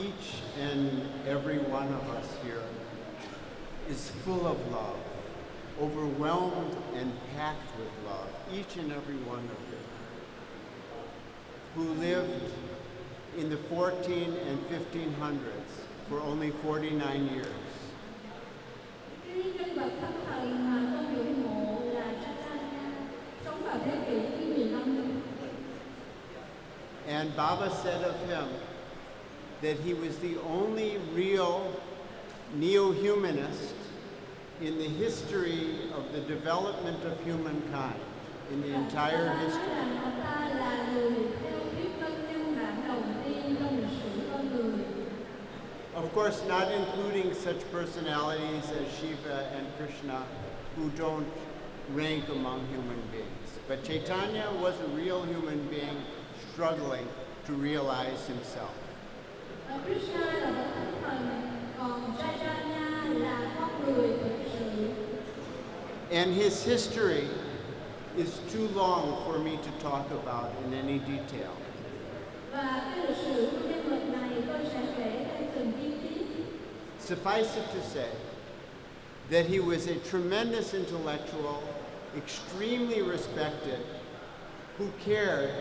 each and every one of us here is full of love, overwhelmed and packed with love, each and every one of you, who lived in the 14 and 1500s for only 49 years. And Baba said of him that he was the only real neo-humanist in the history of the development of humankind, in the entire history. Of course, not including such personalities as Shiva and Krishna, who don't rank among human beings. But Chaitanya was a real human being struggling to realize himself. And his history is too long for me to talk about in any detail. Suffice it to say that he was a tremendous intellectual, extremely respected, who cared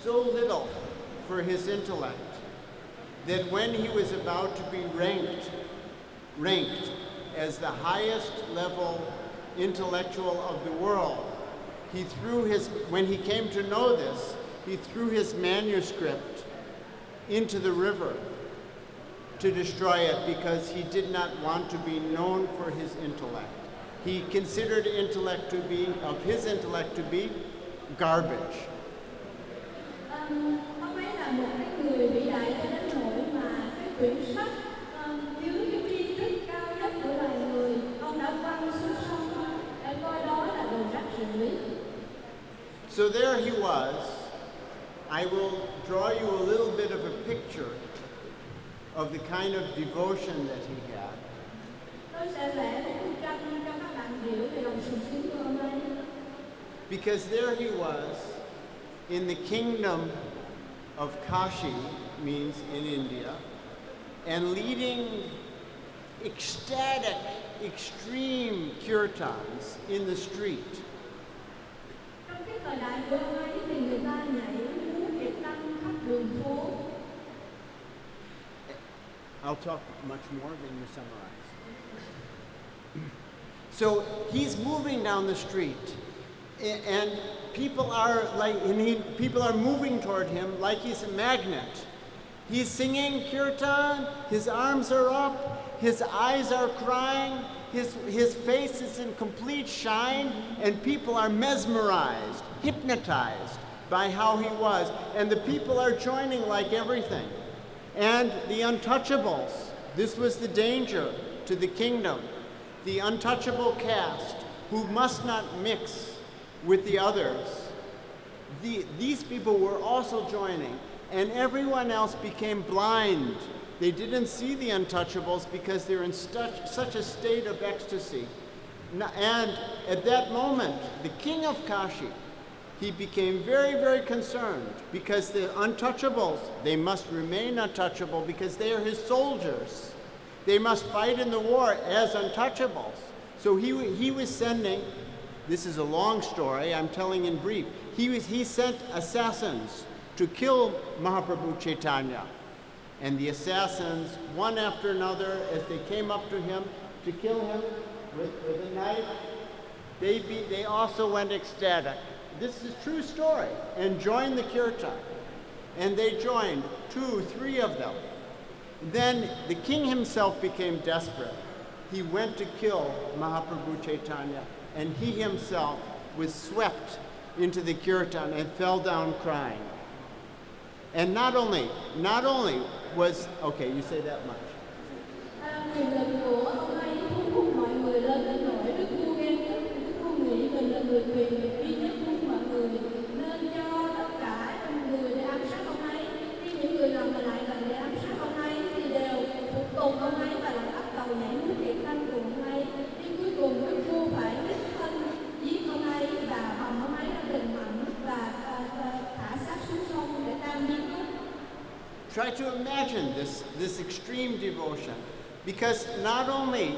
so little for his intellect that when he was about to be ranked as the highest level intellectual of the world, when he came to know this, he threw his manuscript into the river to destroy it because he did not want to be known for his intellect. He considered his intellect to be garbage. So there he was. I will draw you a little bit of a picture of the kind of devotion that he had. Because there he was in the kingdom of Kashi, means in India, and leading ecstatic, extreme kirtans in the street. I'll talk much more than you summarize. So he's moving down the street, and people are moving toward him like he's a magnet. He's singing kirtan, his arms are up, his eyes are crying, his face is in complete shine, and people are mesmerized, hypnotized by how he was. And the people are joining like everything. And the untouchables, this was the danger to the kingdom. The untouchable caste, who must not mix with the others, these people were also joining, and everyone else became blind. They didn't see the untouchables because they're in such a state of ecstasy. And at that moment, the king of Kashi, he became very, very concerned because the untouchables, they must remain untouchable because they are his soldiers. They must fight in the war as untouchables. So he was sending, this is a long story, I'm telling in brief, he sent assassins to kill Mahaprabhu Chaitanya. And the assassins, one after another, as they came up to him to kill him with a knife, they also went ecstatic. This is a true story, and joined the kirtan. And they joined, 2, 3 of them. Then the king himself became desperate. He went to kill Mahaprabhu Chaitanya, and he himself was swept into the kirtan and fell down crying. And not only was, okay, you say that much. try to imagine this extreme devotion, because not only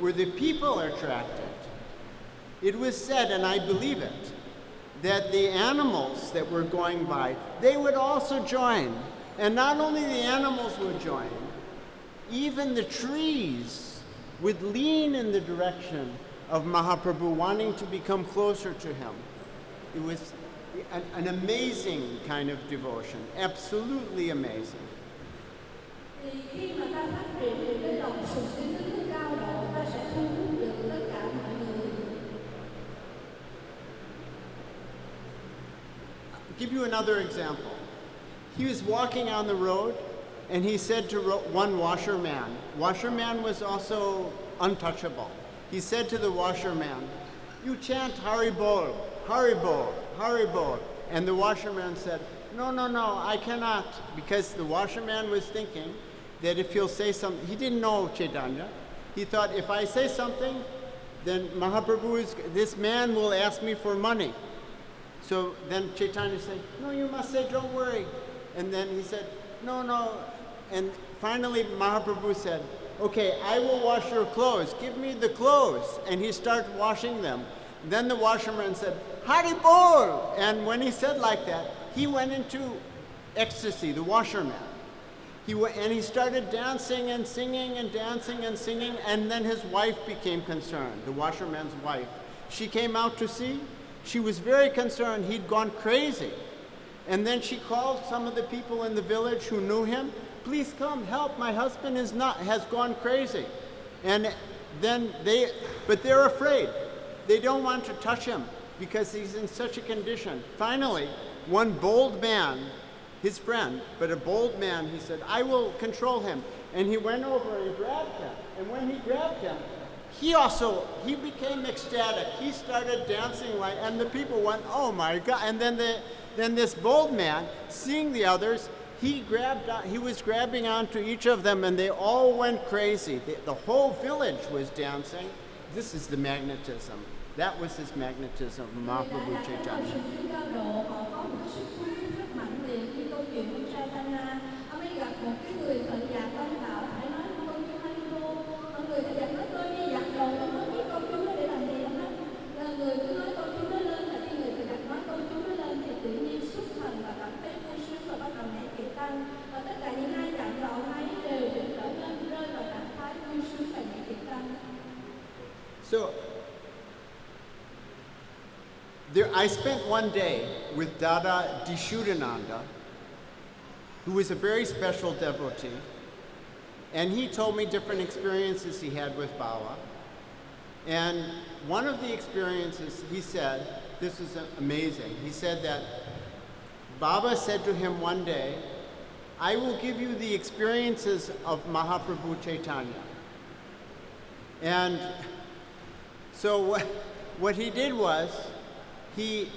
were the people attracted, it was said, and I believe it, that the animals that were going by, they would also join. And not only the animals would join, even the trees would lean in the direction of Mahaprabhu, wanting to become closer to him. It was an amazing kind of devotion, absolutely amazing. I'll give you another example. He was walking on the road, and he said to one washerman. Washerman was also untouchable. He said to the washerman, "You chant Hari Bol, Hari Bol, Hari Bol." And the washerman said, no, I cannot. Because the washerman was thinking that if he'll say something, he didn't know Chaitanya. He thought, if I say something, then this man will ask me for money. So then Chaitanya said, no, you must say, don't worry. And then he said, no. And finally Mahaprabhu said, okay, I will wash your clothes. Give me the clothes. And he started washing them. Then the washerman said, Hari Bol! And when he said like that, he went into ecstasy, the washerman. He started dancing and singing and dancing and singing, and then his wife became concerned, the washerman's wife. She came out to see. She was very concerned. He'd gone crazy. And then she called some of the people in the village who knew him. Please come, help, my husband has gone crazy. And then but they're afraid. They don't want to touch him because he's in such a condition. Finally, one bold man, his friend, but a bold man, he said, I will control him. And he went over and grabbed him. And when he grabbed him, he became ecstatic. He started dancing and the people went, oh my God. And then this bold man, seeing the others, he was grabbing onto each of them, and they all went crazy. The whole village was dancing. This is the magnetism. That was his magnetism, Mahaprabhu Chaitanya. So, I spent one day with Dada Dharmavedananda, who was a very special devotee, and he told me different experiences he had with Baba. And one of the experiences, he said, this is amazing, he said that Baba said to him one day, I will give you the experiences of Mahaprabhu Chaitanya. And so what he did was, he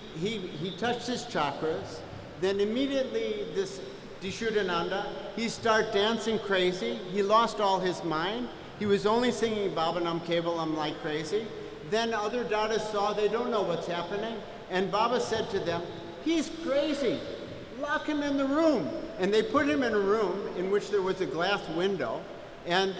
touched his chakras, then immediately this Dharmavedananda, he started dancing crazy. He lost all his mind. He was only singing Bhavanam Kevalam like crazy. Then other Dadas saw, they don't know what's happening. And Baba said to them, he's crazy, lock him in the room. And they put him in a room in which there was a glass window. And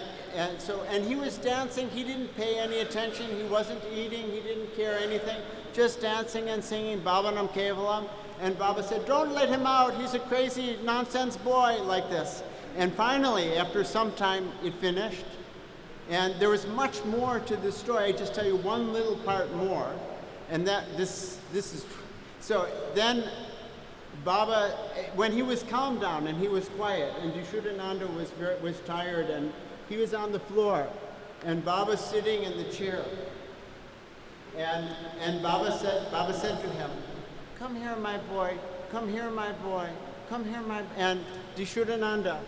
he was dancing, he didn't pay any attention, he wasn't eating, he didn't care anything, just dancing and singing Bhavanam Kevalam. And Baba said, don't let him out, he's a crazy nonsense boy, like this. And finally, after some time, it finished. And there was much more to this story. I just tell you one little part more. And this is, so then Baba, when he was calmed down and he was quiet, and Dharmavedananda was tired, and he was on the floor, and Baba's sitting in the chair. And Baba said to him, come here, my boy, come here, my boy, come here, my, and Dharmavedananda,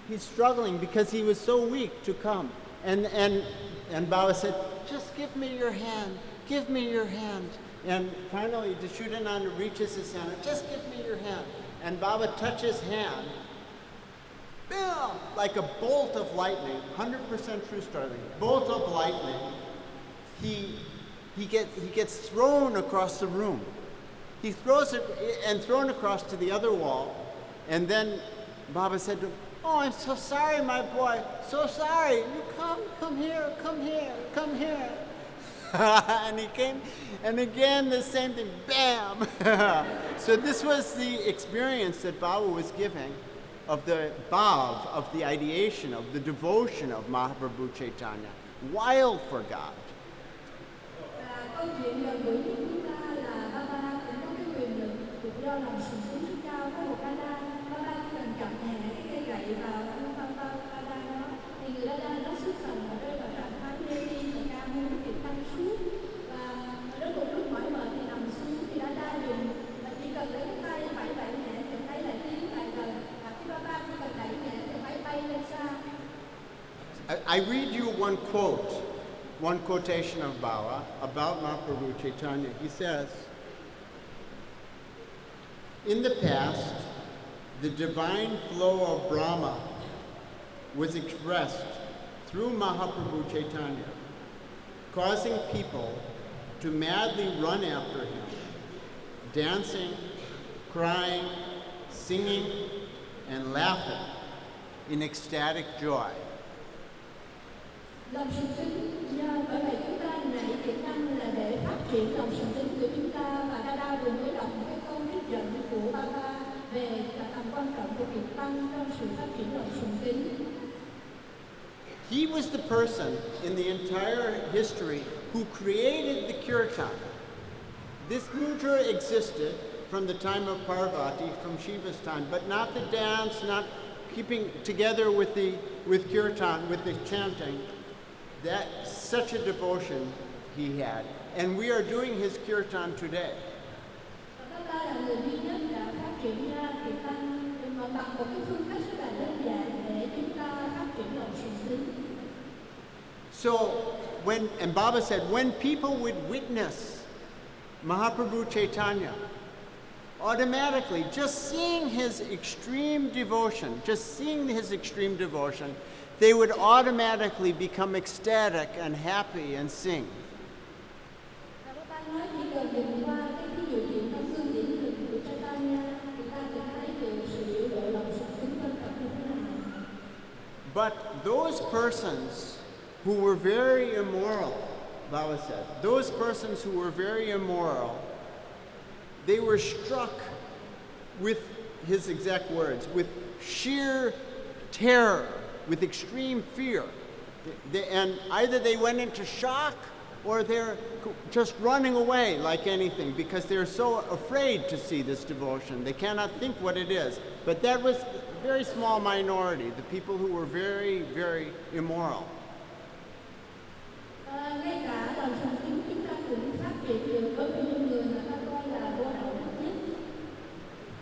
he's struggling because he was so weak to come. And Baba said, just give me your hand, give me your hand. And finally, Dharmavedananda reaches his hand, just give me your hand. And Baba touches his hand, boom, like a bolt of lightning, 100% true story, bolt of lightning. He gets thrown across the room. he throws it and thrown across to the other wall. And then Baba said to him, "Oh, I'm so sorry, my boy, so sorry. You come here. And he came, and again the same thing, bam. So this was the experience that Baba was giving of the bhav, of the ideation, of the devotion of Mahaprabhu Chaitanya, wild for God. Câu chuyện gần gũi với chúng ta là Baba cũng có cái quyền lực được do lòng sùng kính rất cao với một Dada. Baba chỉ cần chậm nhẹ cái cây gậy vào Dada đó, thì người Dada nó xuất thần và rơi vào trạng thái mê ly và ca muốn việc tăng suốt. Và đến một lúc mỏi mệt thì nằm xuống thì Dada dùng và chỉ cần lấy cái tay phải đẩy nhẹ thì thấy lại tiến lại gần. Và khi Baba chỉ cần đẩy nhẹ thì phải bay lên xa. I read you one quote. One quotation of Baba about Mahaprabhu Chaitanya. He says, "In the past, the divine flow of Brahma was expressed through Mahaprabhu Chaitanya, causing people to madly run after him, dancing, crying, singing, and laughing in ecstatic joy." Lòng sùng kính bởi vậy chúng ta nảy thiện năng là để phát triển lòng sùng kính của chúng ta, và Dada vừa mới đọc một cái câu trích dẫn của Baba về tầm quan trọng của việc tăng trong sự phát triển lòng sùng kính. He was the person in the entire history who created the kirtan. This mudra existed from the time of Parvati, from Shiva's time, but not the dance, not keeping together with kirtan, with the chanting. That's such a devotion he had. And we are doing his kirtan today. Baba là người duy nhất đã phát triển ra thiện tăng mà bằng một cái phương cách rất là đơn giản để chúng ta phát triển lòng sùng kính. So and Baba said, when people would witness Mahaprabhu Chaitanya, automatically, just seeing his extreme devotion, they would automatically become ecstatic and happy and sing. But those persons who were very immoral, Baba said, those persons who were very immoral, they were struck with his exact words, with sheer terror, with extreme fear. And either they went into shock or they're just running away like anything because they're so afraid to see this devotion. They cannot think what it is. But that was a very small minority, the people who were very, very immoral.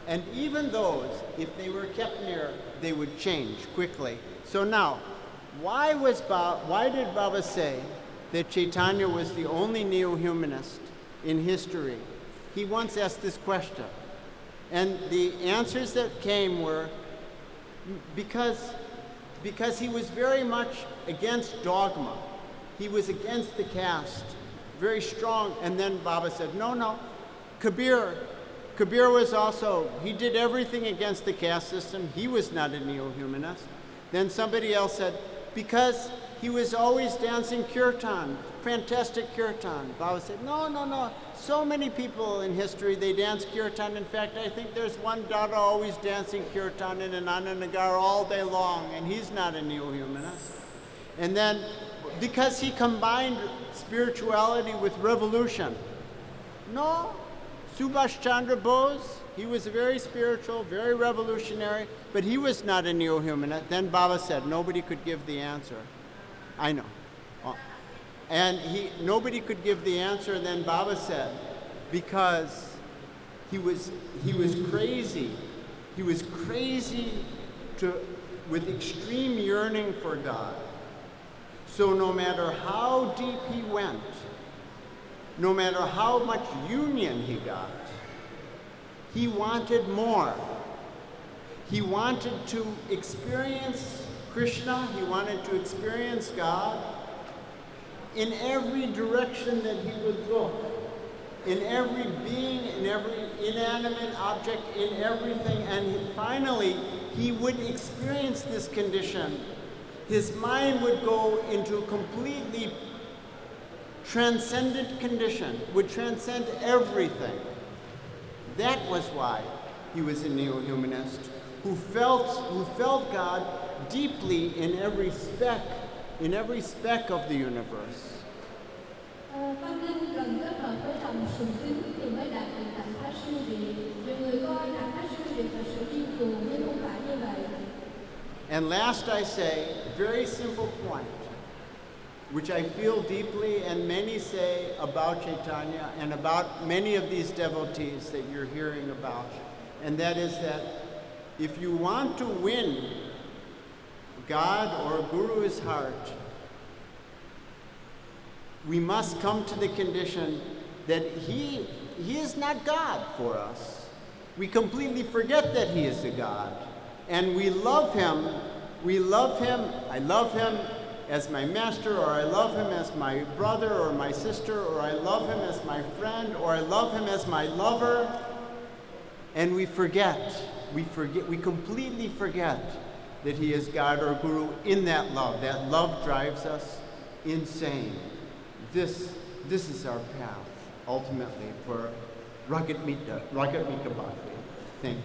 And even those, if they were kept near, they would change quickly. So now, why did Baba say that Chaitanya was the only neo-humanist in history? He once asked this question. And the answers that came were because he was very much against dogma. He was against the caste, very strong. And then Baba said, no, Kabir was also, he did everything against the caste system. He was not a neo-humanist. Then somebody else said, because he was always dancing kirtan, fantastic kirtan. Baba said, no. So many people in history, they dance kirtan. In fact, I think there's one Dada always dancing kirtan in an Anandnagar all day long, and he's not a neo-humanist. And then, because he combined spirituality with revolution. No, Subhash Chandra Bose, he was very spiritual, very revolutionary, but he was not a neo-humanist. Then Baba said nobody could give the answer. I know. And nobody could give the answer, and then Baba said, because he was crazy. He was crazy with extreme yearning for God. So no matter how deep he went, no matter how much union he got, he wanted more. He wanted to experience Krishna, he wanted to experience God in every direction that he would look. in every being, in every inanimate object, in everything. And finally, he would experience this condition. His mind would go into a completely transcendent condition, would transcend everything. That was why he was a neo-humanist, who felt God deeply in every speck of the universe. Tâm linh cần kết hợp với lòng sùng kính thì mới đạt được cảnh pháp siêu việt. Nhiều người coi cảnh pháp siêu việt là sự điên cuồng, nhưng không phải như vậy. And last I say, very simple point, which I feel deeply and many say about Chaitanya and about many of these devotees that you're hearing about, and that is that if you want to win God or Guru's heart, we must come to the condition that he is not God for us. We completely forget that he is a God. And we love him, I love him as my master, or I love him as my brother or my sister, or I love him as my friend, or I love him as my lover. And we completely forget that he is God or Guru in that love. That love drives us insane. This is our path, ultimately, for Ragat Mita Bhakti. Thank you.